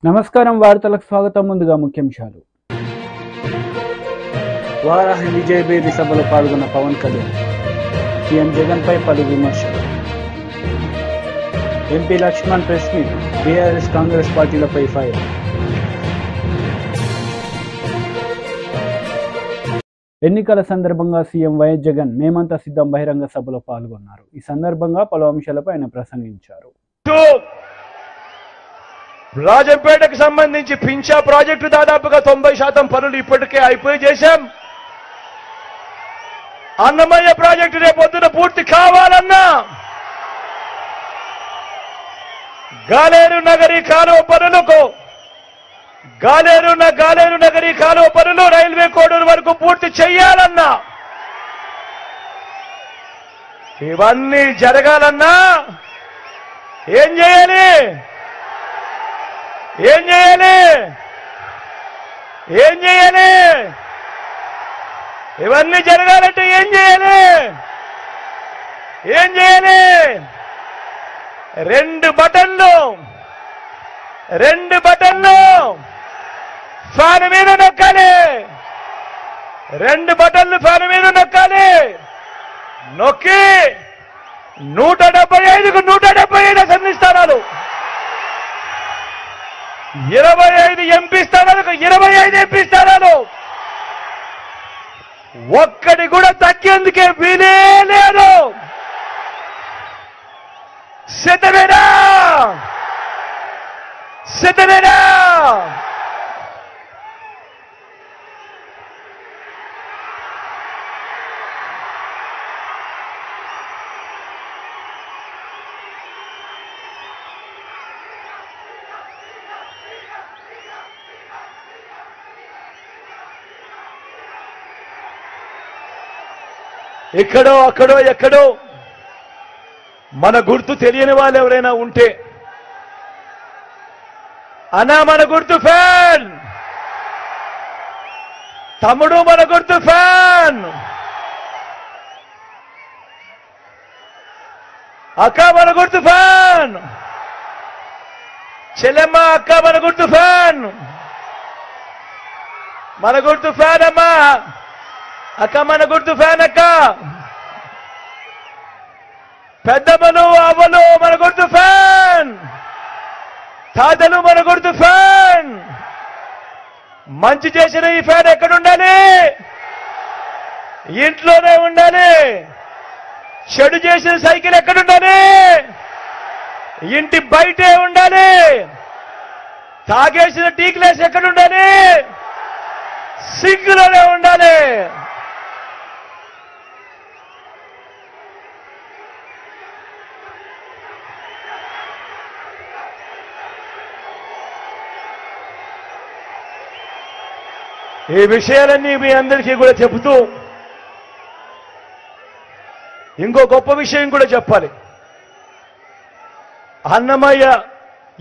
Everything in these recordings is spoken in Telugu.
నమస్కారం వార్తలకు స్వాగతం. ముందుగా ముఖ్యాంశాలు. వారాహి విజయభేరి సభలో పాల్గొన్న పవన్ కళ్యాణ్, సీఎం జగన్ పై పలు విమర్శలు. MP Laxman press meet, BRS Congress పార్టీలపై ఫైర్. ఎన్నికల సందర్భంగా సీఎం వైఎస్ జగన్ మేమంతా సిద్ధం బహిరంగ సభలో పాల్గొన్నారు. ఈ సందర్భంగా పలు అంశాలపై ఆయన ప్రసంగించారు. రాజంపేటకు సంబంధించి పింఛా ప్రాజెక్టు దాదాపుగా 90% పనులు ఇప్పటికే అయిపోయి చేశాం. అన్నమయ్య ప్రాజెక్టు రేపొద్దున పూర్తి కావాలన్నా గాలేరు నగరీ కాలువ పనులు రైల్వే కోడూరు వరకు పూర్తి చెయ్యాలన్నా, ఇవన్నీ జరగాలన్నా ఏం చేయాలి? ఇవన్నీ జరగాలంటే ఏం చేయాలి? రెండు బటన్లు ఫ్యాన్ మీద నొక్కాలి. రెండు బటన్లు ఫ్యాన్ మీద నొక్కాలి. నొక్కి 175కు 175 అసెంబ్లీ స్థానాలు, 25 ఎంపీ స్థానాలకు 25 ఎంపీ స్థానాలు, ఒక్కడి కూడా తగ్గేందుకే వీలే లేదు. సిద్ధమేనా? ఇక్కడో అక్కడో ఎక్కడో మన గుర్తు తెలియని వాళ్ళు ఎవరైనా ఉంటే, అన్నా మన గుర్తు ఫ్యాన్, తమ్ముడు మన గుర్తు ఫ్యాన్, అక్క మన గుర్తు ఫ్యాన్, చెల్లెమ్మ అక్క మన గుర్తు ఫ్యాన్, మన గుర్తు ఫ్యాన్ అమ్మా, అక్క మన గుర్తు ఫ్యాన్, అక్క పెద్దమ్మలు అవ్వలు మన గుర్తు ఫ్యాన్, తాతలు మన గుర్తు ఫ్యాన్. మంచి చేసిన ఈ ఫ్యాన్ ఎక్కడుండాలి? ఇంట్లోనే ఉండాలి. చెడు చేసిన సైకిల్ ఎక్కడుండాలి? ఇంటి బయటే ఉండాలి. తాగేసిన టీ గ్లాస్ ఎక్కడుండాలి? సింక్లోనే ఉండాలి. ఈ విషయాలన్నీ మీ అందరికీ కూడా చెబుతూ ఇంకో గొప్ప విషయం కూడా చెప్పాలి. అన్నమయ్య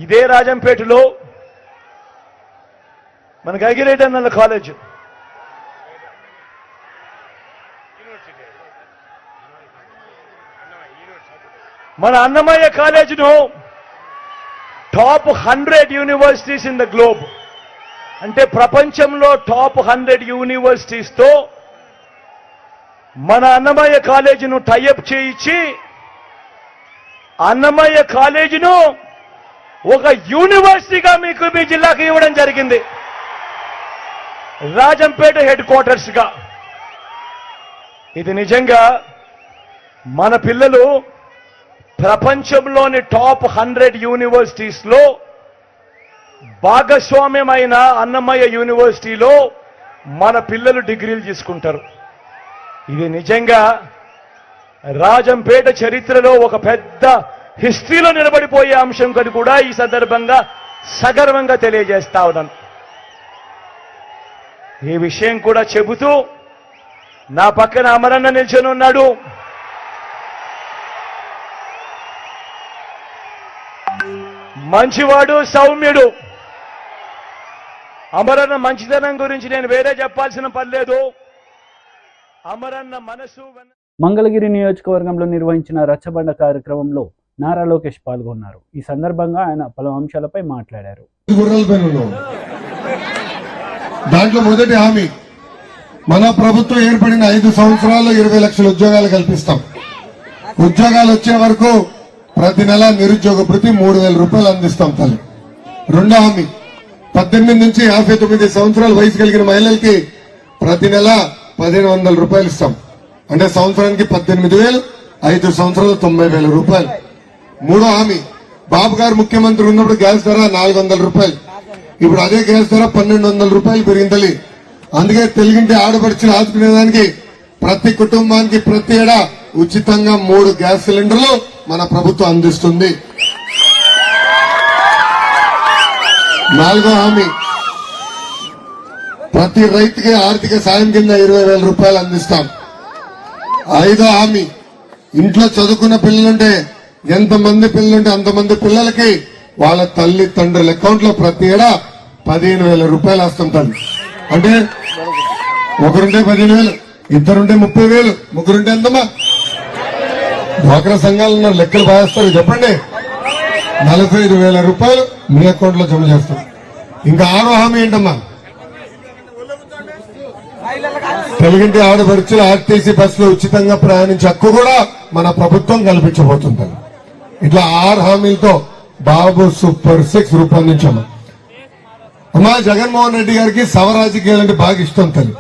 ఇదే రాజంపేటలో మనకు అగిరెడ్డి అన్న కాలేజ్, మన అన్నమయ్య కాలేజీను top 100 universities in the globe, అంటే ప్రపంచంలో టాప్ 100 యూనివర్సిటీస్ తో మన అన్నమయ్య కాలేజీను టైఅప్ చేయించి అన్నమయ్య కాలేజీను ఒక యూనివర్సిటీగా మీకు మీ జిల్లాకు ఇవ్వడం జరిగింది, రాజంపేట హెడ్ క్వార్టర్స్ గా. ఇది నిజంగా మన పిల్లలు ప్రపంచంలోని టాప్ 100 యూనివర్సిటీస్ లో భాగస్వామ్యమైన అన్నమయ్య యూనివర్సిటీలో మన పిల్లలు డిగ్రీలు తీసుకుంటారు. ఇది నిజంగా రాజంపేట చరిత్రలో ఒక పెద్ద హిస్టరీలో నిలబడిపోయే అంశం కని కూడా ఈ సందర్భంగా సగర్వంగా తెలియజేస్తా ఉన్నాను. ఈ విషయం కూడా చెబుతూ నా పక్కన అమరన్న నిల్చొని ఉన్నాడు. మంచివాడు, సౌమ్యుడు. అమరన్న మంచితనం గురించి నేను వేరే చెప్పాల్సిన పని లేదు. అమరన్న మనసు. మంగళగిరి నియోజకవర్గంలో నిర్వహించిన రచ్చబండ కార్యక్రమంలో నారా లోకేష్ పాల్గొన్నారు. ఈ సందర్భంగా ఆయన పలు అంశాలపై మాట్లాడారు. దాంట్లో మొదటి హామీ మన ప్రభుత్వం ఏర్పడిన 5 సంవత్సరాల్లో 20 లక్షల ఉద్యోగాలు కల్పిస్తాం. ఉద్యోగాలు వచ్చే వరకు ప్రతి నెల నిరుద్యోగ భృతి 3,000 రూపాయలు అందిస్తాం తల్లి. రెండో హామీ 18 నుంచి 59 సంవత్సరాల వయసు కలిగిన మహిళలకి ప్రతి నెల 1,500 రూపాయలు ఇస్తాం. అంటే సంవత్సరానికి 18,000, 5 సంవత్సరాలు 90,000 రూపాయలు. మూడో హామీ బాబు గారు ముఖ్యమంత్రి ఉన్నప్పుడు గ్యాస్ ధర 400 రూపాయలు, ఇప్పుడు అదే గ్యాస్ ధర 1,200 రూపాయలు పెరిగింది. అందుకే తెలుగింటి ఆడపడుచులు ఆదుకునేదానికి ప్రతి కుటుంబానికి ప్రతి ఏడా ఉచితంగా 3 గ్యాస్ సిలిండర్లు మన ప్రభుత్వం అందిస్తుంది. నాలుగో హామీ ప్రతి రైతుకి ఆర్థిక సాయం కింద 20,000 రూపాయలు అందిస్తాం. ఐదో హామీ ఇంట్లో చదువుకున్న పిల్లలుంటే ఎంతమంది పిల్లలుంటే అంతమంది పిల్లలకి వాళ్ళ తల్లి తండ్రుల అకౌంట్ లో ప్రతి ఏడా 15,000 రూపాయలు వస్తుంటారు. అంటే ఒకరుంటే 15,000, ఇద్దరుంటే 30,000, ముగ్గురుంటే ఎంతమ్మా? డ్వాక్రా సంఘాలు ఉన్నారు, లెక్కలు బాగేస్తారు. చెప్పండి, 45,000 రూపాయలు మీ అకౌంట్ లో జమ చేస్తాం. ఇంకా ఆరో హామీ ఏంటమ్మా? తెలుగింటి ఆడపడుచులు ఆర్టీసీ బస్సులో ఉచితంగా ప్రయాణించే హక్కు కూడా మన ప్రభుత్వం కల్పించబోతుంది. ఇట్లా 6 హామీలతో బాబు సూపర్ 6 రూపొందించాము. అమ్మా జగన్మోహన్ రెడ్డి గారికి సవరాజకీయాలంటే బాగా ఇష్టం తల్లి.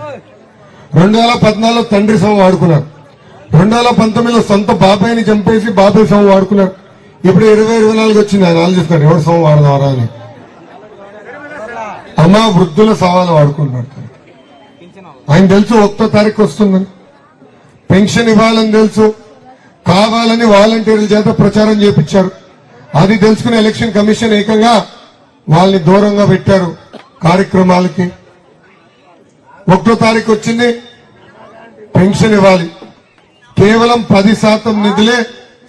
2014లో తండ్రి సమ వాడుకున్నారు. 2019లో సొంత బాబాయిని చంపేసి బాబాయ్ సమ వాడుకున్నారు. ఇప్పుడు 2024 వచ్చింది, ఆయన ఆలోచిస్తున్నారు ఎవరు సమ వాడదారా అని. అమ్మా వృద్ధుల సవాలు వాడుకుంటున్నారు. ఆయన తెలుసు 1వ తారీఖు వస్తుందని, పెన్షన్ ఇవ్వాలని తెలుసు, కావాలని వాలంటీర్ల చేత ప్రచారం చేపించారు. అది తెలుసుకుని ఎలక్షన్ కమిషన్ ఏకంగా వాళ్ళని దూరంగా పెట్టారు కార్యక్రమాలకి. 1వ తారీఖు వచ్చింది, పెన్షన్ ఇవ్వాలి. కేవలం 10% నిధులే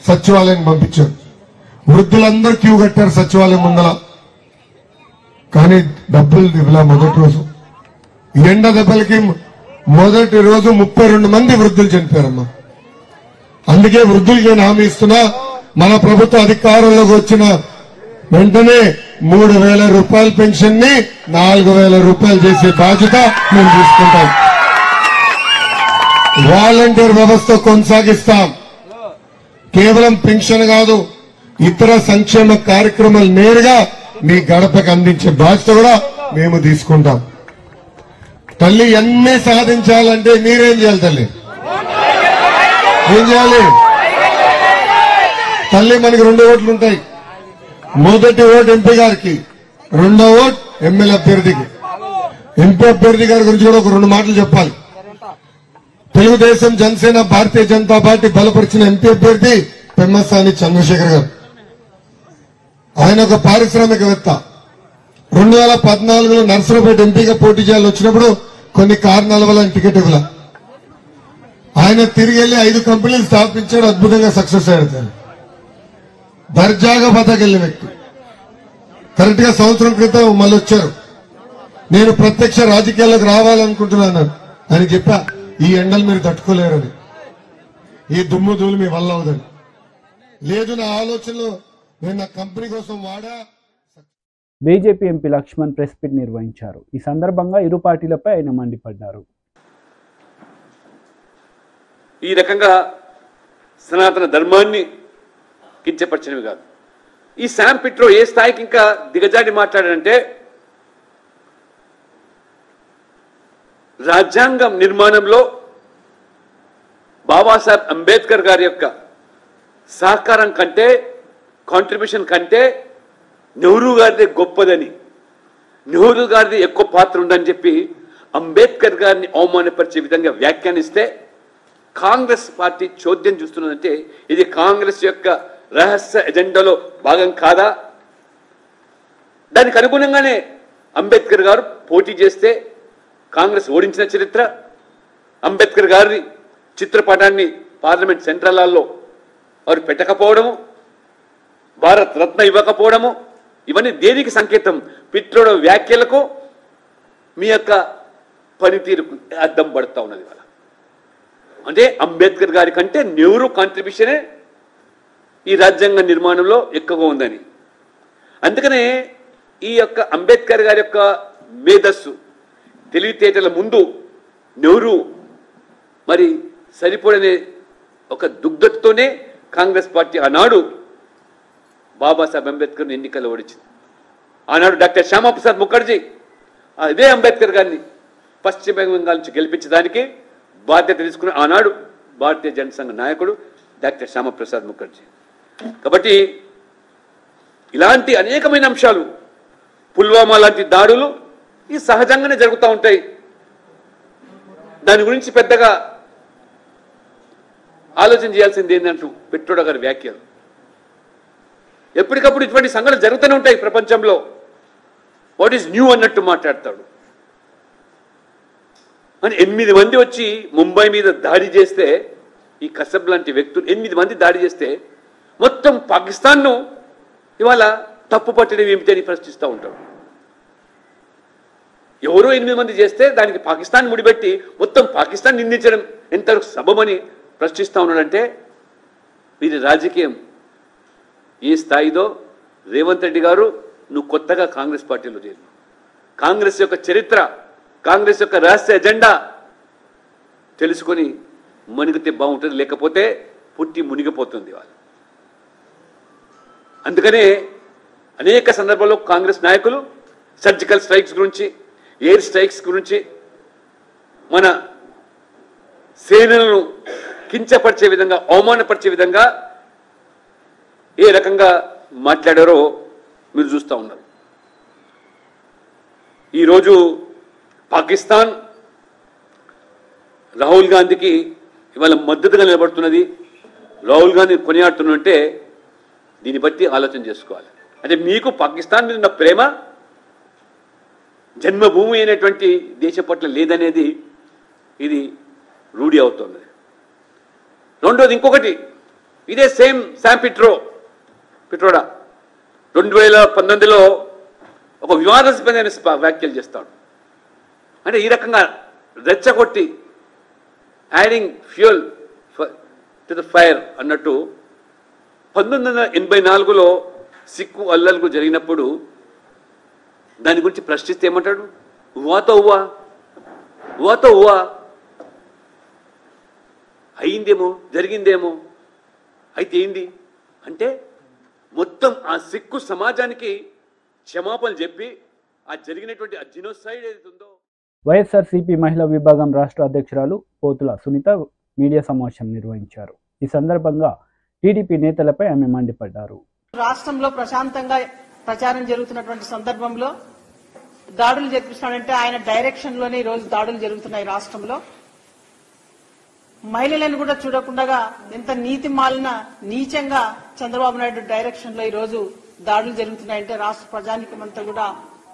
సచివాలయం పంపించారు. వృద్ధులందరూ క్యూ కట్టారు సచివాలయం ముందల, కానీ డబ్బులు ఇవ్వలా. మొదటి రోజు ఎండ దెబ్బలకి మొదటి రోజు 32 మంది వృద్ధులు చనిపోయారమ్మా. అందుకే వృద్ధులకి నేను హామీ ఇస్తున్నా, మన ప్రభుత్వ అధికారంలోకి వచ్చిన వెంటనే 3,000 రూపాయల పెన్షన్ ని 4,000 రూపాయలు చేసే బాధ్యత మేము తీసుకుంటాం. వాలంటీర్ వ్యవస్థ కొనసాగిస్తాం. కేవలం పెన్షన్ కాదు, ఇతర సంక్షేమ కార్యక్రమాలు నేరుగా మీ గడపకు అందించే బాధ్యత కూడా మేము తీసుకుంటాం. తల్లి ఎన్ని సాధించాలంటే మీరేం చేయాలి? తల్లి ఏం చేయాలి? తల్లి మనకి 2 ఓట్లు ఉంటాయి. మొదటి ఓటు ఎంపీ గారికి, రెండో ఓటు ఎమ్మెల్యే అభ్యర్థికి. ఎంపీ అభ్యర్థి గారి గురించి కూడా ఒక 2 మాటలు చెప్పాలి. తెలుగుదేశం, జనసేన, భారతీయ జనతా పార్టీ బలపరిచిన ఎంపీ అభ్యర్థి పెమ్మసాని చంద్రశేఖర్ గారు. ఆయన ఒక పారిశ్రామికవేత్త. 2014లో నర్సరావుపేట ఎంపీగా పోటీ చేయాలని వచ్చినప్పుడు కొన్ని కారణాల వల్ల టికెట్ ఇవ్వాల. ఆయన తిరిగి వెళ్లి 5 కంపెనీలు స్థాపించాడు, అద్భుతంగా సక్సెస్ అయ్యాడు. దర్జాగా బతకెళ్లిన వ్యక్తి. కరెక్ట్ గా సంవత్సరం క్రితం మళ్ళీ వచ్చారు. నేను ప్రత్యక్ష రాజకీయాల్లోకి రావాలనుకుంటున్నాను అని చెప్పా. ఈ ఎండలు మీరు తట్టుకోలేరని, ఈ దుమ్ము ధూళి మీ వల్ల అవుదని. లేదు, నా ఆలోచనలు నేను నా కంపెనీ కోసం వాడా. BJP MP Laxman press meet నిర్వహించారు. ఈ సందర్భంగా ఇరు పార్టీలపై ఆయన మండిపడ్డారు. ఈ రకంగా సనాతన ధర్మాన్ని కించపరిచినవి కాదు. ఈ శామ్ పిట్రో ఏ స్థాయికి ఇంకా దిగజాడి మాట్లాడాడంటే, రాజ్యాంగం నిర్మాణంలో బాబాసాహెబ్ అంబేద్కర్ గారి యొక్క సహకారం కంటే, కాంట్రిబ్యూషన్ కంటే నెహ్రూ గారిది గొప్పదని, నెహ్రూ గారిది ఎక్కువ పాత్ర ఉందని చెప్పి అంబేద్కర్ గారిని అవమానపరిచే విధంగా వ్యాఖ్యానిస్తే కాంగ్రెస్ పార్టీ చోద్యం చూస్తున్నదంటే ఇది కాంగ్రెస్ యొక్క రహస్య ఎజెండాలో భాగం కాదా? దానికి అనుగుణంగానే అంబేద్కర్ గారు పోటీ చేస్తే కాంగ్రెస్ ఓడించిన చరిత్ర, అంబేద్కర్ గారి చిత్రపటాన్ని పార్లమెంట్ సెంట్రల్ హాల్లో వారు పెట్టకపోవడము, భారత్ రత్న ఇవ్వకపోవడము, ఇవన్నీ దేనికి సంకేతం? పిట్రోడ వ్యాఖ్యలకు మీ యొక్క పనితీరుకు అద్దం పడుతూ ఉన్నది. అంటే అంబేద్కర్ గారి కంటే నెహ్రూ కాంట్రిబ్యూషనే ఈ రాజ్యాంగ నిర్మాణంలో ఎక్కువగా ఉందని. అందుకనే ఈ యొక్క అంబేద్కర్ గారి యొక్క మేధస్సు తెలివితేటల ముందు నెహ్రూ మరి సరిపడనే ఒక దుగ్ధతతోనే కాంగ్రెస్ పార్టీ ఆనాడు బాబాసాహెబ్ అంబేద్కర్ని ఎన్నికల్లో ఓడించింది. ఆనాడు డాక్టర్ శ్యామాప్రసాద్ ముఖర్జీ అదే అంబేద్కర్ గారిని పశ్చిమ బెంగాల్ నుంచి గెలిపించడానికి బాధ్యత తీసుకున్న ఆనాడు భారతీయ జనసంఘ నాయకుడు డాక్టర్ శ్యామాప్రసాద్ ముఖర్జీ. కాబట్టి ఇలాంటి అనేకమైన అంశాలు, పుల్వామా లాంటి దాడులు ఈ సహజంగానే జరుగుతూ ఉంటాయి. దాని గురించి పెద్దగా ఆలోచన చేయాల్సింది ఏంటంటూ పెట్రోడా గారి వ్యాఖ్యలు. ఎప్పటికప్పుడు ఇటువంటి సంఘటనలు జరుగుతూనే ఉంటాయి ప్రపంచంలో. వాట్ ఈజ్ న్యూ అన్నట్టు మాట్లాడతాడు. అని 8 మంది వచ్చి ముంబై మీద దాడి చేస్తే, ఈ కసబ్ లాంటి వ్యక్తులు 8 మంది దాడి చేస్తే మొత్తం పాకిస్తాన్ను ఇవాళ తప్పు పట్టడం ఏమిటి అని ప్రశ్నిస్తూ ఉంటాడు. ఎవరో 8 మంది చేస్తే దానికి పాకిస్తాన్ ముడిపెట్టి మొత్తం పాకిస్తాన్ నిందించడం ఎంతవరకు సబబని ప్రశ్నిస్తూ ఉన్నాడంటే వీరి రాజకీయం ఏ స్థాయిదో. రేవంత్ రెడ్డి గారు, నువ్వు కొత్తగా కాంగ్రెస్ పార్టీలో చేరు. కాంగ్రెస్ యొక్క చరిత్ర, కాంగ్రెస్ యొక్క రహస్య ఎజెండా తెలుసుకొని మునిగితే బాగుంటుంది, లేకపోతే పుట్టి మునిగిపోతుంది వాళ్ళు. అందుకనే అనేక సందర్భాల్లో కాంగ్రెస్ నాయకులు సర్జికల్ స్ట్రైక్స్ గురించి, ఎయిర్ స్ట్రైక్స్ గురించి, మన సేనలను కించపరిచే విధంగా, అవమానపరిచే విధంగా ఏ రకంగా మాట్లాడారో మీరు చూస్తూ ఉన్నారు. ఈరోజు పాకిస్తాన్ రాహుల్ గాంధీకి ఇవాళ మద్దతుగా నిలబడుతున్నది, రాహుల్ గాంధీ కొనియాడుతున్నంటే దీన్ని బట్టి ఆలోచన చేసుకోవాలి. అంటే మీకు పాకిస్తాన్ మీద ఉన్న ప్రేమ జన్మభూమి అయినటువంటి దేశం పట్ల లేదనేది ఇది రూఢి అవుతుంది. రెండోది ఇంకొకటి, ఇదే శామ్ పిట్రోడా 2019లో ఒక వివాదాస్పదమైన వ్యాఖ్యలు చేస్తాడు. అంటే ఈ రకంగా రెచ్చగొట్టి adding fuel to the fire అన్నట్టు 1984లో సిక్కు అల్లర్లు జరిగినప్పుడు దాని గురించి ప్రశ్నిస్తే ఏమంటాడు? ఉవాతో ఉవా అయిందేమో, జరిగిందేమో, అయితే ఏంది అంటే మొత్తం ఆ సిక్కు సమాజానికి క్షమాపణలు చెప్పి ఆ జరిగినటువంటి ఆ జినోసైడ్ ఏదైతుందో. వైఎస్ఆర్సీపీ మహిళా విభాగం రాష్ట్ర అధ్యక్షురాలు పోతుల సునీత మీడియా సమావేశం నిర్వహించారు. ఈ సందర్భంగా టీడీపీ నేతలపై ఆమె మండిపడ్డారు. రాష్ట్రంలో ప్రశాంతంగా ప్రచారం జరుగుతున్నటువంటి సందర్భంలో దాడులు జరిపిస్తున్నాడంటే ఆయన డైరెక్షన్ లోనే ఈ రోజు దాడులు జరుగుతున్నాయి రాష్ట్రంలో. మహిళలను కూడా చూడకుండా ఎంత నీతి మాలిన నీచంగా చంద్రబాబు నాయుడు డైరెక్షన్ లో ఈ రోజు దాడులు జరుగుతున్నాయంటే రాష్ట్ర ప్రజానికమంతా కూడా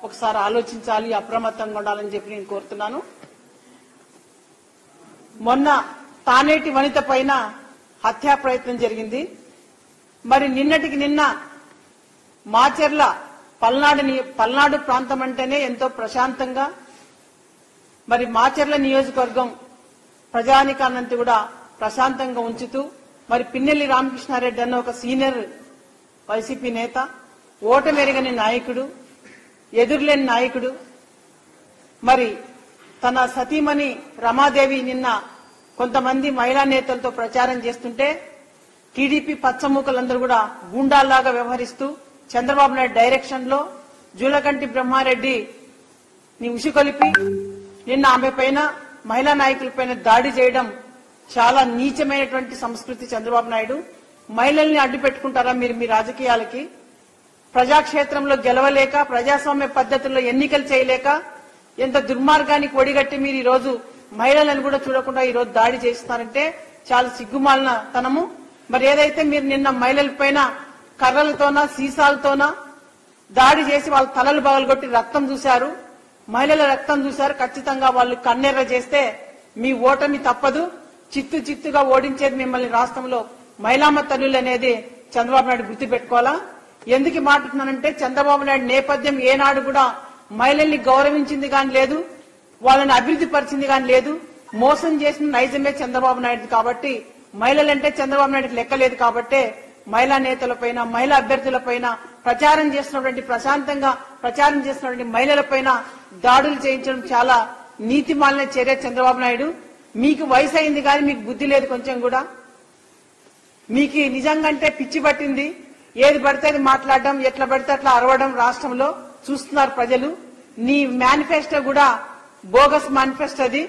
ఒకసారి ఆలోచించాలి, అప్రమత్తంగా ఉండాలని చెప్పి నేను కోరుతున్నాను. మొన్న తానేటి వనిత పైన హత్యా ప్రయత్నం జరిగింది. మరి నిన్నటికి నిన్న మాచెర్ల పల్నాడు ప్రాంతం అంటేనే ఎంతో ప్రశాంతంగా, మరి మాచెర్ల నియోజకవర్గం ప్రజానికాన్నంతా కూడా ప్రశాంతంగా ఉంచుతూ, మరి పిన్నెల్లి రామకృష్ణారెడ్డి అన్న ఒక సీనియర్ వైసీపీ నేత, ఓటమెరగని నాయకుడు, ఎదురులేని నాయకుడు, మరి తన సతీమణి రమాదేవి నిన్న కొంతమంది మహిళా నేతలతో ప్రచారం చేస్తుంటే టీడీపీ పచ్చమూకలందరూ కూడా గూండాల్లాగా వ్యవహరిస్తూ చంద్రబాబు నాయుడు డైరెక్షన్ లో జూలకంటి బ్రహ్మారెడ్డి ని ఉసికొలిపి నిన్న ఆమె పైన, మహిళా నాయకుల పైన దాడి చేయడం చాలా నీచమైనటువంటి సంస్కృతి. చంద్రబాబు నాయుడు మహిళల్ని అడ్డు పెట్టుకుంటారా మీరు మీ రాజకీయాలకి? ప్రజాక్షేత్రంలో గెలవలేక, ప్రజాస్వామ్య పద్ధతుల్లో ఎన్నికలు చేయలేక ఎంత దుర్మార్గానికి ఒడిగట్టి మీరు ఈ రోజు మహిళలను కూడా చూడకుండా ఈ రోజు దాడి చేస్తారంటే చాలా సిగ్గుమాలిన తనము. మరి ఏదైతే మీరు నిన్న మహిళల పైన కర్రలతోనా సీసాలతోనా దాడి చేసి వాళ్ళ తలలు పగలగొట్టి రక్తం చూశారు, మహిళల రక్తం చూశారు, ఖచ్చితంగా వాళ్ళు కన్నెర్ర చేస్తే మీ ఓటమి తప్పదు. చిత్తుగా ఓడించేది మిమ్మల్ని రాష్ట్రంలో మహిళామ తల్లులు అనేది చంద్రబాబు నాయుడు గుర్తుపెట్టుకోవాలా. ఎందుకు మాట్లాడుతున్నానంటే చంద్రబాబు నాయుడు నేపథ్యం ఏనాడు కూడా మహిళల్ని గౌరవించింది కానీ లేదు, వాళ్ళని అభివృద్ధి పరిచింది కానీ లేదు. మోసం చేసిన నైజమే చంద్రబాబు నాయుడు. కాబట్టి మహిళలంటే చంద్రబాబు నాయుడుకి లెక్కలేదు. కాబట్టి మహిళా నేతలపైన, మహిళా అభ్యర్థులపైన, ప్రశాంతంగా ప్రచారం చేస్తున్నటువంటి మహిళలపైన దాడులు చేయించడం చాలా నీతిమాలిన చర్య. చంద్రబాబు నాయుడు, మీకు వయసు అయింది కానీ మీకు బుద్ధి లేదు కొంచెం కూడా. మీకు నిజంగా పిచ్చి పట్టింది. ఏది పడితే అది మాట్లాడడం, ఎట్లా పడితే అట్లా అరవడం రాష్ట్రంలో చూస్తున్నారు ప్రజలు. నీ మేనిఫెస్టో కూడా బోగస్ మేనిఫెస్టో. అది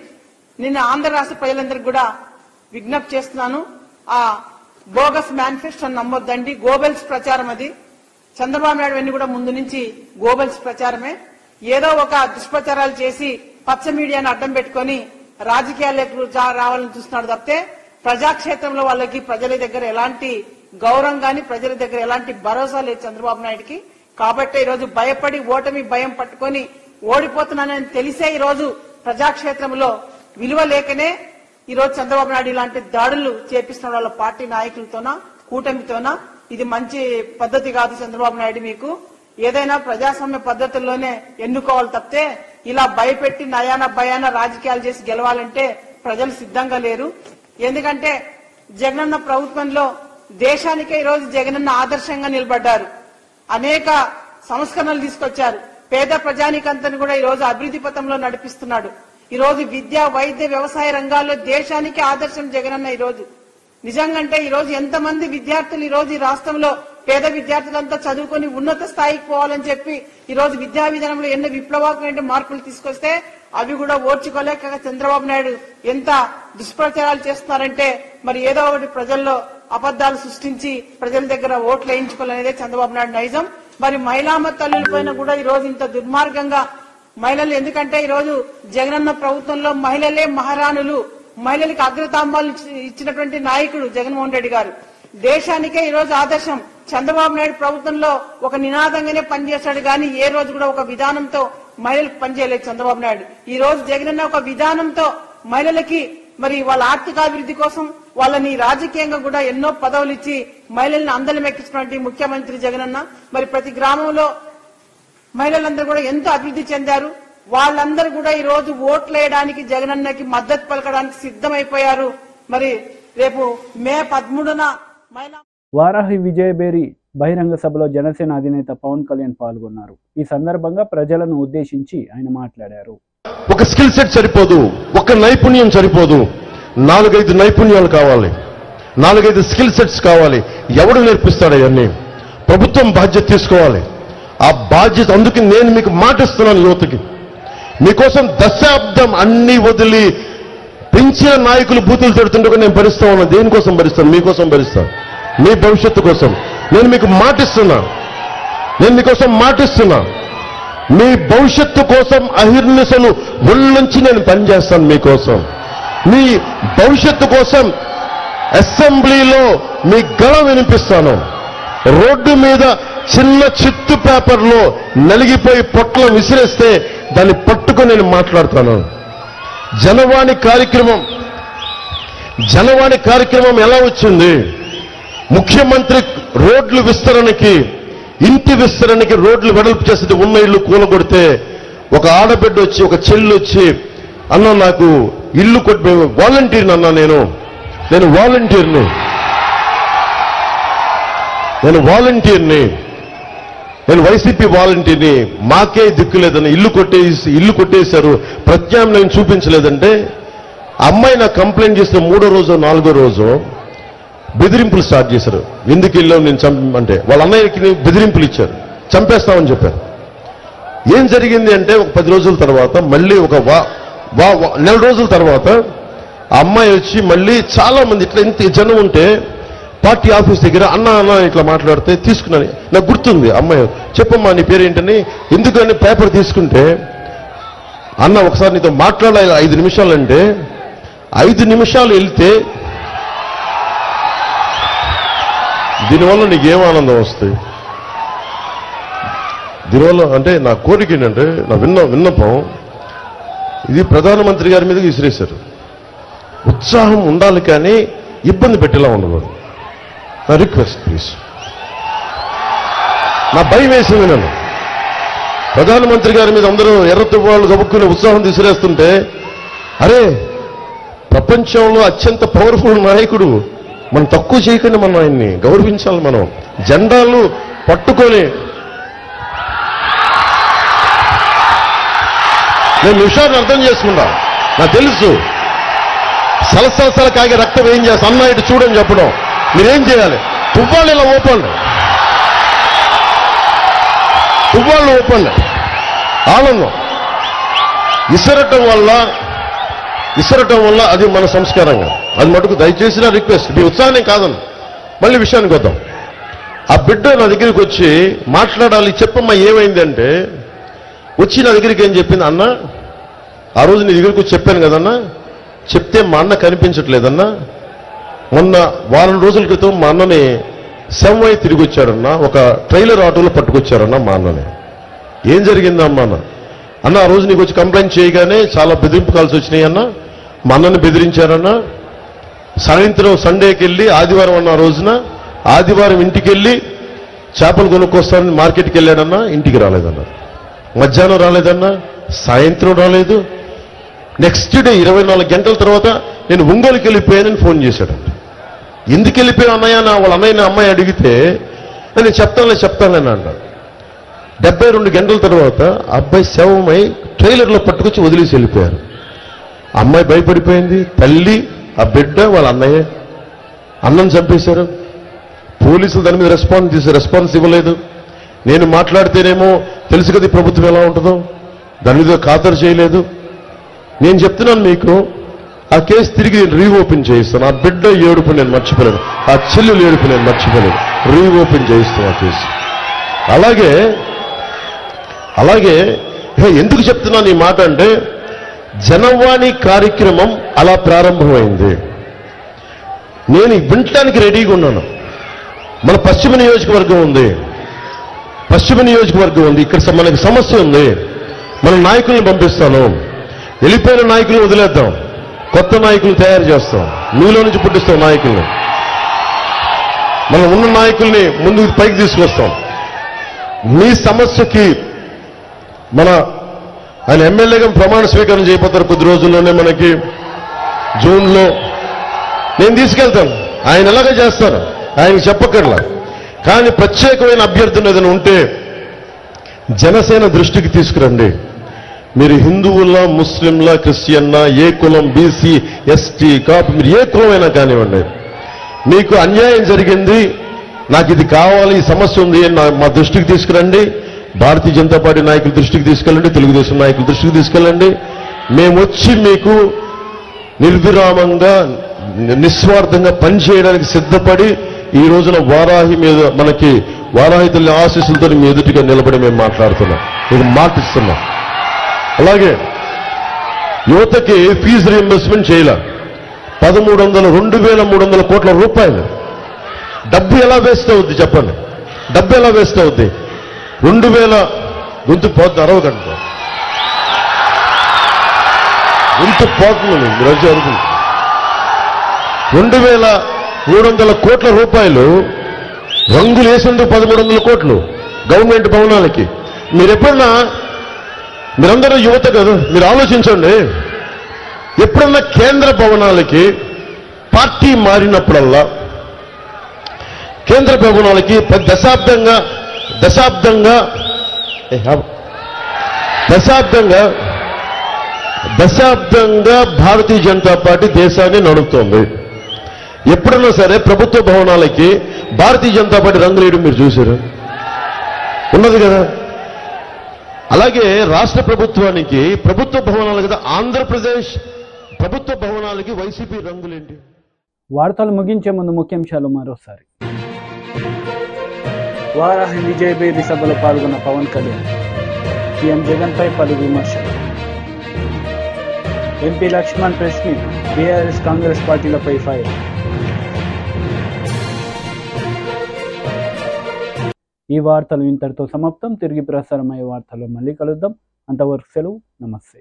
నిన్న ఆంధ్ర రాష్ట్ర ప్రజలందరికీ కూడా విజ్ఞప్తి చేస్తున్నాను, ఆ బోగస్ మేనిఫెస్టో నమ్మొద్దండి. గోబెల్స్ ప్రచారం అది. చంద్రబాబు నాయుడు అన్ని కూడా ముందు నుంచి గోబెల్స్ ప్రచారమే. ఏదో ఒక దుష్ప్రచారాలు చేసి పచ్చ మీడియాను అడ్డం పెట్టుకుని రాజకీయాలకు రావాలని చూస్తున్నాడు తప్పితే ప్రజాక్షేత్రంలో వాళ్ళకి ప్రజల దగ్గర ఎలాంటి గౌరవం గాని, ప్రజల దగ్గర ఎలాంటి భరోసా లేదు చంద్రబాబు నాయుడుకి. కాబట్టి ఈరోజు భయపడి ఓటమి భయం పట్టుకొని ఓడిపోతున్నానని తెలిసే ఈరోజు ప్రజాక్షేత్రంలో విలువ లేకనే ఈరోజు చంద్రబాబు నాయుడు ఇలాంటి దాడులు చేపిస్తున్న వాళ్ళ పార్టీ నాయకులతోనా, కూటమితోనా. ఇది మంచి పద్ధతి కాదు చంద్రబాబు నాయుడు. మీకు ఏదైనా ప్రజాస్వామ్య పద్ధతుల్లోనే ఎన్నుకోవాలి తప్పితే ఇలా భయపెట్టి నయాన భయాన రాజకీయాలు చేసి గెలవాలంటే ప్రజలు సిద్ధంగా లేరు. ఎందుకంటే జగనన్న ప్రభుత్వంలో దేశానికే ఈరోజు జగనన్న ఆదర్శంగా నిలబడ్డారు. అనేక సంస్కరణలు తీసుకొచ్చారు. పేద ప్రజానికంతను కూడా ఈరోజు అభివృద్ధి పథంలో నడిపిస్తున్నాడు. ఈరోజు విద్య, వైద్య, వ్యవసాయ రంగాల్లో దేశానికి ఆదర్శం జగనన్న. ఈరోజు నిజంగా ఈరోజు ఎంతమంది విద్యార్థులు ఈరోజు ఈ రాష్ట్రంలో పేద విద్యార్థులంతా చదువుకొని ఉన్నత స్థాయికి పోవాలని చెప్పి ఈరోజు విద్యా విధానంలో ఎన్నో విప్లవాత్మక మార్పులు తీసుకొస్తే అవి కూడా ఓర్చుకోలేక చంద్రబాబు నాయుడు ఎంత దుష్ప్రచారాలు చేస్తున్నారంటే మరి ఏదో ఒకటి ప్రజల్లో అబద్దాలు సృష్టించి ప్రజల దగ్గర ఓట్లు వేయించుకోవాలనేదే చంద్రబాబు నాయుడు నైజం. మరి మహిళామ తల్లుల పైన కూడా ఈరోజు ఇంత దుర్మార్గంగా మహిళలు, ఎందుకంటే ఈరోజు జగనన్న ప్రభుత్వంలో మహిళలే మహారాణులు, మహిళలకు అగ్రతాంబాలు ఇచ్చినటువంటి నాయకుడు జగన్మోహన్ రెడ్డి గారు. దేశానికే ఈరోజు ఆదర్శం. చంద్రబాబు నాయుడు ప్రభుత్వంలో ఒక నినాదంగానే పనిచేశాడు కానీ ఏ రోజు కూడా ఒక విధానంతో మహిళలకు పనిచేయలేదు చంద్రబాబు నాయుడు. ఈ రోజు జగనన్న ఒక విధానంతో మహిళలకి మరి వాళ్ళ ఆర్థికాభివృద్ధి కోసం వాళ్ళని రాజకీయంగా కూడా ఎన్నో పదవులు ఇచ్చి మహిళల్ని అందలం ఎక్కించినటువంటి ముఖ్యమంత్రి జగనన్న. మరి ప్రతి గ్రామంలో మహిళలందరూ కూడా ఎంతో అభివృద్ధి చెందారు. వాళ్ళందరూ కూడా ఈ రోజు ఓట్లు వేయడానికి జగనన్నకి మద్దతు పలకడానికి సిద్ధమైపోయారు. మరి రేపు మే 13న మహిళా వారాహి విజయబేరి బహిరంగ సభలో జనసేన అధినేత పవన్ కళ్యాణ్ పాల్గొన్నారు. ఈ సందర్భంగా ప్రజలను ఉద్దేశించి ఆయన మాట్లాడారు. ఒక స్కిల్ సెట్ సరిపోదు, ఒక నైపుణ్యం సరిపోదు, 4-5 నైపుణ్యాలు కావాలి, 4-5 స్కిల్ సెట్స్ కావాలి. ఎవడు నేర్పిస్తాడు అవన్నీ? ప్రభుత్వం బాధ్యత తీసుకోవాలి. ఆ బాధ్యత, అందుకే నేను మీకు మాటిస్తున్నాను యువతకి, మీకోసం దశాబ్దం అన్ని వదిలి పెంచిన నాయకులు బూతులు తిడుతుంటే నేను భరిస్తా ఉన్నాను. దేనికోసం భరిస్తాను? మీకోసం భరిస్తాను, మీ భవిష్యత్తు కోసం. నేను మీకు మాటిస్తున్నా, మీకోసం మాటిస్తున్నా, మీ భవిష్యత్తు కోసం అహిర్నిశలు ఒళ్ళొంచి నేను పనిచేస్తాను మీకోసం. మీ భవిష్యత్తు కోసం అసెంబ్లీలో మీ గళం వినిపిస్తాను. రోడ్డు మీద చిన్న చిత్తు పేపర్లో నలిగిపోయి పొట్లం విసిరేస్తే దాన్ని పట్టుకొని నేను మాట్లాడతాను. జనవాణి కార్యక్రమం ఎలా వచ్చింది? ముఖ్యమంత్రి రోడ్లు విస్తరణకి, ఇంటి విస్తరణకి రోడ్లు వెడల్పు చేస్తే ఉన్న ఇల్లు కూలగొడితే ఒక ఆడబిడ్డ వచ్చి, ఒక చెల్లి వచ్చి, అన్న నాకు ఇల్లు కొట్టి వాలంటీర్ని అన్నా, నేను వైసీపీ వాలంటీర్ని, మాకే దిక్కు లేదని ఇల్లు కొట్టేశారు, ప్రత్యామ్నాయం చూపించలేదంటే అమ్మాయి నాకు కంప్లైంట్ చేసిన 3వ రోజు 4వ రోజు బెదిరింపులు స్టార్ట్ చేశారు. ఎందుకు ఇల్లు నేను అంటే వాళ్ళ అన్నయ్యకి బెదిరింపులు ఇచ్చారు, చంపేస్తామని చెప్పారు. ఏం జరిగింది అంటే ఒక 10 రోజుల తర్వాత మళ్ళీ ఒక నెల రోజుల తర్వాత ఆ అమ్మాయి వచ్చి మళ్ళీ చాలా మంది ఇట్లా ఇంత జనం ఉంటే పార్టీ ఆఫీస్ దగ్గర అన్న ఇట్లా మాట్లాడితే తీసుకున్నాను. నాకు గుర్తుంది, అమ్మాయి చెప్పమ్మా నీ పేరేంటని. ఎందుకని పేపర్ తీసుకుంటే, అన్న ఒకసారి నీతో మాట్లాడాలి 5 నిమిషాలు అంటే 5 నిమిషాలు వెళ్తే దీనివల్ల నీకేం ఆనందం వస్తుంది? దీనివల్ల అంటే నా కోరిక ఏంటంటే, నా విన్నపం ఇది ప్రధానమంత్రి గారి మీద విసిరేశారు. ఉత్సాహం ఉండాలి కానీ ఇబ్బంది పెట్టేలా ఉండకూడదు. నా రిక్వెస్ట్ ప్లీజ్. నా భయం వేసింది. నన్ను ప్రధానమంత్రి గారి మీద అందరూ ఎర్రతో వాళ్ళు గబుక్కుని ఉత్సాహం విసిరేస్తుంటే, అరే ప్రపంచంలో అత్యంత పవర్ఫుల్ నాయకుడు మనం తక్కువ చేయకుండా మనం ఆయన్ని గౌరవించాలి. మనం జెండాలు పట్టుకొని నేను విషయాన్ని అర్థం చేసుకుంటా. నాకు తెలుసు సలసలసల కాగే రక్తం ఏం చేస్తా అన్న ఇటు చూడని చెప్పడం. మీరేం చేయాలి? తువ్వాళ్ళు ఇలా ఓపండి, తువ్వాళ్ళు ఓపండి. ఆనందం ఇసరటం వల్ల అది మన సంస్కారంగా, అది మటుకు దయచేసి నా రిక్వెస్ట్. మీ ఉత్సాహం కాదన్న. మళ్ళీ విషయానికి వద్దాం. ఆ బిడ్డ నా దగ్గరికి వచ్చి మాట్లాడాలి, చెప్పమ్మా ఏమైందంటే వచ్చి నా దగ్గరికి ఏం చెప్పింది, అన్న ఆ రోజు నీ దగ్గరికి వచ్చి చెప్పాను కదన్నా, చెప్తే మా అన్న కనిపించట్లేదన్నా, మొన్న వారం రోజుల క్రితం మా అన్నని శవమై తిరిగి వచ్చాడన్నా, ఒక ట్రైలర్ ఆటోలో పట్టుకొచ్చారన్నా మా అన్నని. ఏం జరిగిందమ్మా అన్న ఆ రోజు నీకు వచ్చి కంప్లైంట్ చేయగానే చాలా బెదిరింపు కాల్సి వచ్చినాయి అన్న, మా అన్నని బెదిరించారన్నా. సాయంత్రం సండేకి వెళ్ళి ఆదివారం అన్న రోజున ఆదివారం ఇంటికి వెళ్ళి చేపలు కొనుక్కొస్తానని మార్కెట్కి వెళ్ళాడన్నా, ఇంటికి రాలేదన్నా. మధ్యాహ్నం రాలేదన్నా, సాయంత్రం రాలేదు. నెక్స్ట్ డే 24 గంటల తర్వాత నేను ఒంగోలుకి వెళ్ళిపోయానని ఫోన్ చేశాడంట. ఎందుకు వెళ్ళిపోయాను అన్నయ్య నా వాళ్ళ అన్నయ్యని అమ్మాయి అడిగితే నేను చెప్తానులే అంటాడు. 72 గంటల తర్వాత అబ్బాయి శవమై ట్రైలర్లో పట్టుకొచ్చి వదిలేసి వెళ్ళిపోయారు. అమ్మాయి భయపడిపోయింది, తల్లి ఆ బిడ్డ వాళ్ళ అన్నయ్య. అన్నం చంపేశారు. పోలీసులు దాని మీద రెస్పాన్స్ ఇవ్వలేదు. నేను మాట్లాడితేనేమో తెలుసు కదా ప్రభుత్వం ఎలా ఉంటుందో, దాని మీద ఖాతరు చేయలేదు. నేను చెప్తున్నాను మీకు, ఆ కేసు తిరిగి రీఓపెన్ చేయిస్తాను. ఆ బిడ్డ ఏడుపు నేను మర్చిపోలేను, ఆ చెల్లెలు ఏడుపు నేను మర్చిపోలేను. రీఓపెన్ చేయిస్తాను ఆ కేసు. అలాగే ఎందుకు చెప్తున్నాను ఈ మాట అంటే, జనవాణి కార్యక్రమం అలా ప్రారంభమైంది. నేను వినటానికి రెడీగా ఉన్నాను. మన పశ్చిమ నియోజకవర్గం ఉంది, ఇక్కడ మనకి సమస్య ఉంది. మన నాయకుల్ని పంపిస్తాను, వెళ్ళిపోయిన నాయకులను వదిలేద్దాం, కొత్త నాయకులు తయారు చేస్తాం, మీలో నుంచి పుట్టిస్తాం నాయకుల్ని. మనం ఉన్న నాయకుల్ని ముందుకు పైకి తీసుకొస్తాం. మీ సమస్యకి ఆయన ఎమ్మెల్యేగా ప్రమాణ స్వీకారం చేయబోతారు కొద్ది రోజుల్లోనే, మనకి జూన్లో. నేను తీసుకెళ్తాను, ఆయన ఎలాగ చేస్తారు ఆయనకి చెప్పక్కర్లా. కానీ ప్రత్యేకమైన అభ్యర్థులు ఏదైనా ఉంటే జనసేన దృష్టికి తీసుకురండి. మీరు హిందువులా, ముస్లింలా, క్రిస్టియన్నా, ఏ కులం, బీసీ, ఎస్టీ, కాపు, మీరు ఏ కులమైనా కానివ్వండి, మీకు అన్యాయం జరిగింది, నాకు ఇది కావాలి, ఈ సమస్య ఉంది అని మా దృష్టికి తీసుకురండి. భారతీయ జనతా పార్టీ నాయకుల దృష్టికి తీసుకెళ్ళండి, తెలుగుదేశం నాయకుల దృష్టికి తీసుకెళ్ళండి. మేము వచ్చి మీకు నిర్విరామంగా, నిస్వార్థంగా పనిచేయడానికి సిద్ధపడి ఈ రోజున వారాహి మీద మనకి వారాహి తల్లి ఆశీస్సులతో మీ ఎదుటిగా నిలబడి మేము మాట్లాడుతున్నాం, మీకు మాటిస్తున్నాం. అలాగే యువతకి ఫీజు రీయింబర్స్మెంట్ చేయాల 2,300 కోట్ల రూపాయలు. డబ్బు ఎలా వేస్ట్ అవుద్ది చెప్పండి? డబ్బు ఎలా వేస్ట్ అవుద్ది? 2,000 గొంతు పోతుంది, అరవకండి, గొంతు పోతుంది. 2,300 కోట్ల రూపాయలు రంగులు వేసేందుకు 1,300 కోట్లు గవర్నమెంట్ భవనాలకి. మీరందరూ యువత కదా, మీరు ఆలోచించండి. ఎప్పుడన్నా కేంద్ర భవనాలకి పార్టీ మారినప్పుడల్లా కేంద్ర భవనాలకి దశాబ్దంగా భారతీయ జనతా పార్టీ దేశాన్ని నడుపుతోంది. ఎప్పుడన్నా సరే ప్రభుత్వ భవనాలకి భారతీయ జనతా పార్టీ రంగులు వేయడం మీరు చూశారు? ఉన్నది కదా. అలాగే రాష్ట్ర ప్రభుత్వానికి ప్రభుత్వ భవనాలు కదా, ఆంధ్రప్రదేశ్ ప్రభుత్వ భవనాలకి వైసీపీ రంగులేంటి? వార్తలు ముగించే ముందు ముఖ్యాంశాలు మరోసారి. వారాహి విజయభేరి సభలో పాల్గొన్న పవన్ కళ్యాణ్, సీఎం జగన్పై పలు విమర్శలు. MP Laxman press meet, BRS Congress పార్టీలపై ఫైర్. ఈ వార్తలు ఇంతటితో సమాప్తం. తిరిగి ప్రసారమయ్యే వార్తల్లో మళ్ళీ కలుద్దాం. అంతవరకు సెలవు, నమస్తే.